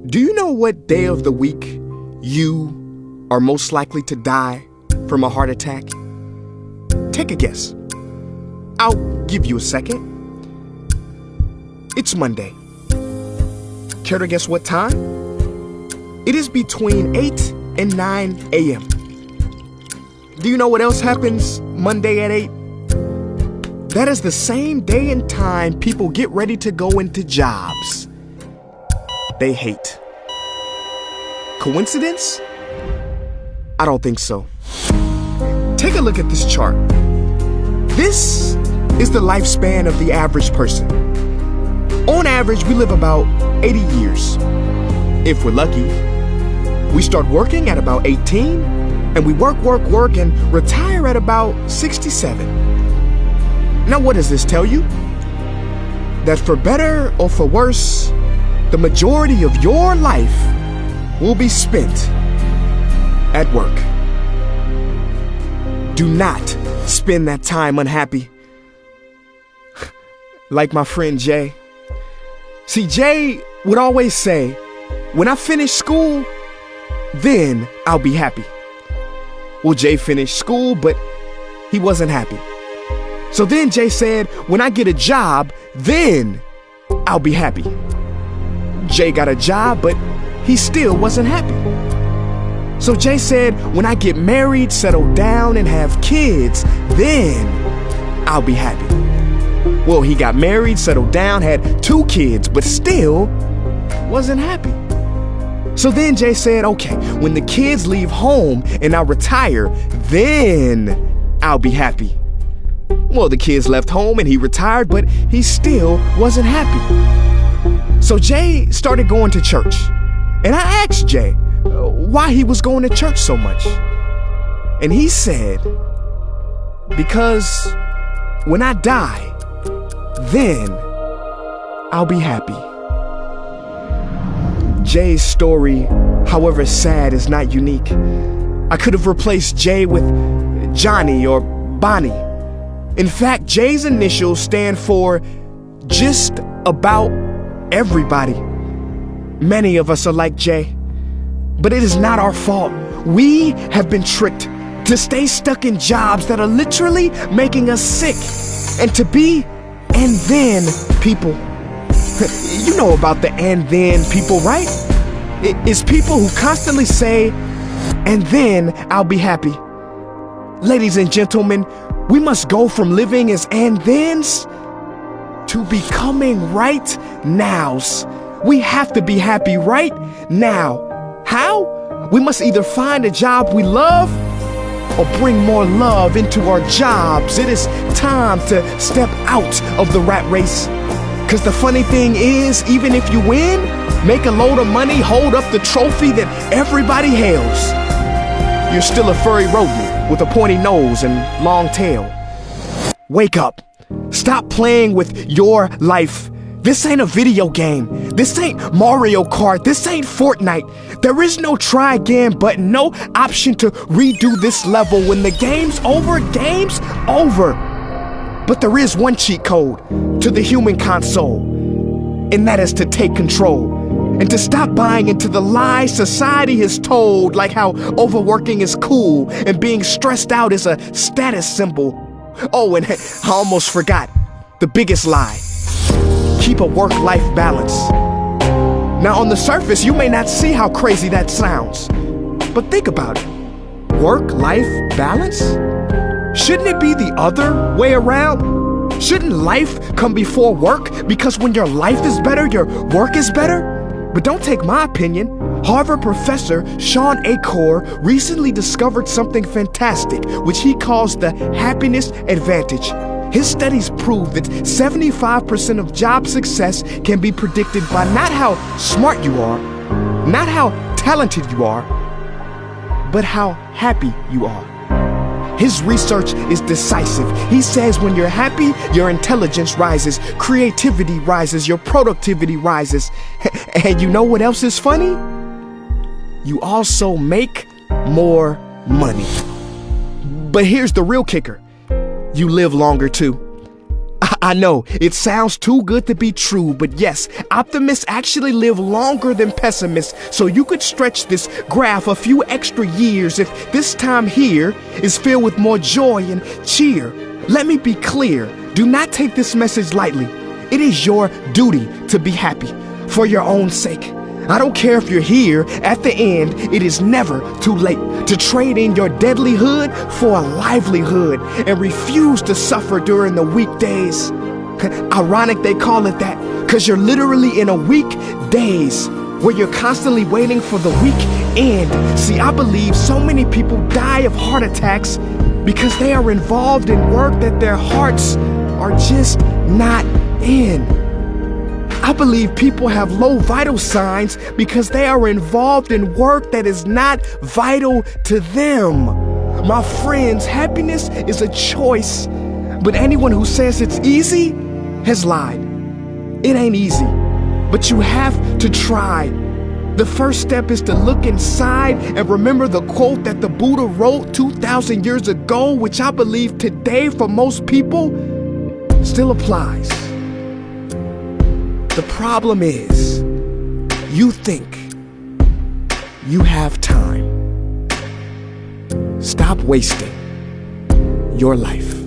Do you know what day of the week you are most likely to die from a heart attack? Take a guess. I'll give you a second. It's Monday. Care to guess what time? It is between 8 and 9 a.m. Do you know what else happens Monday at 8? That is the same day and time people get ready to go into jobs they hate. Coincidence? I don't think so. Take a look at this chart. This is the lifespan of the average person. On average, we live about 80 years. If we're lucky, we start working at about 18, and we work, and retire at about 67. Now, what does this tell you? That for better or for worse, the majority of your life will be spent at work. Do not spend that time unhappy. Like my friend Jay. See, Jay would always say, when I finish school, then I'll be happy. Well, Jay finished school, but he wasn't happy. So then Jay said, when I get a job, then I'll be happy. Jay got a job, but he still wasn't happy. So Jay said, when I get married, settle down, and have kids, then I'll be happy. Well, he got married, settled down, had 2 kids, but still wasn't happy. So then Jay said, okay, when the kids leave home and I retire, then I'll be happy. Well, the kids left home and he retired, but he still wasn't happy. So Jay started going to church. And I asked Jay why he was going to church so much. And he said, because when I die, then I'll be happy. Jay's story, however sad, is not unique. I could have replaced Jay with Johnny or Bonnie. In fact, Jay's initials stand for just about everybody. Many of us are like Jay, but it is not our fault. We have been tricked to stay stuck in jobs that are literally making us sick, and to be and then people. You know about the and then people, right? It's people who constantly say, and then I'll be happy. Ladies and gentlemen, we must go from living as and thens to becoming right nows. We have to be happy right now. How? We must either find a job we love or bring more love into our jobs. It is time to step out of the rat race. Cause the funny thing is, even if you win, make a load of money, hold up the trophy that everybody hails, you're still a furry rodent with a pointy nose and long tail. Wake up. Stop playing with your life. This ain't a video game. This ain't Mario Kart. This ain't Fortnite. There is no try again button, no option to redo this level. When the game's over, game's over. But there is one cheat code to the human console, and that is to take control and to stop buying into the lies society has told, like how overworking is cool and being stressed out is a status symbol. Oh, and I almost forgot the biggest lie. Keep a work-life balance. Now, on the surface, you may not see how crazy that sounds, but think about it. Work-life balance? Shouldn't it be the other way around? Shouldn't life come before work? Because when your life is better, your work is better? But don't take my opinion. Harvard professor Shawn Achor recently discovered something fantastic, which he calls the happiness advantage. His studies prove that 75% of job success can be predicted by not how smart you are, not how talented you are, but how happy you are. His research is decisive. He says when you're happy, your intelligence rises, creativity rises, your productivity rises. And you know what else is funny? You also make more money. But here's the real kicker. You live longer too. I know, it sounds too good to be true, but yes, optimists actually live longer than pessimists, so you could stretch this graph a few extra years if this time here is filled with more joy and cheer. Let me be clear, do not take this message lightly. It is your duty to be happy, for your own sake. I don't care if you're here at the end, it is never too late to trade in your deadlyhood for a livelihood and refuse to suffer during the weekdays. Ironic they call it that, cause you're literally in a weekdays where you're constantly waiting for the weekend. See, I believe so many people die of heart attacks because they are involved in work that their hearts are just not in. I believe people have low vital signs because they are involved in work that is not vital to them. My friends, happiness is a choice, but anyone who says it's easy has lied. It ain't easy, but you have to try. The first step is to look inside and remember the quote that the Buddha wrote 2,000 years ago, which I believe today for most people still applies. The problem is, you think you have time. Stop wasting your life.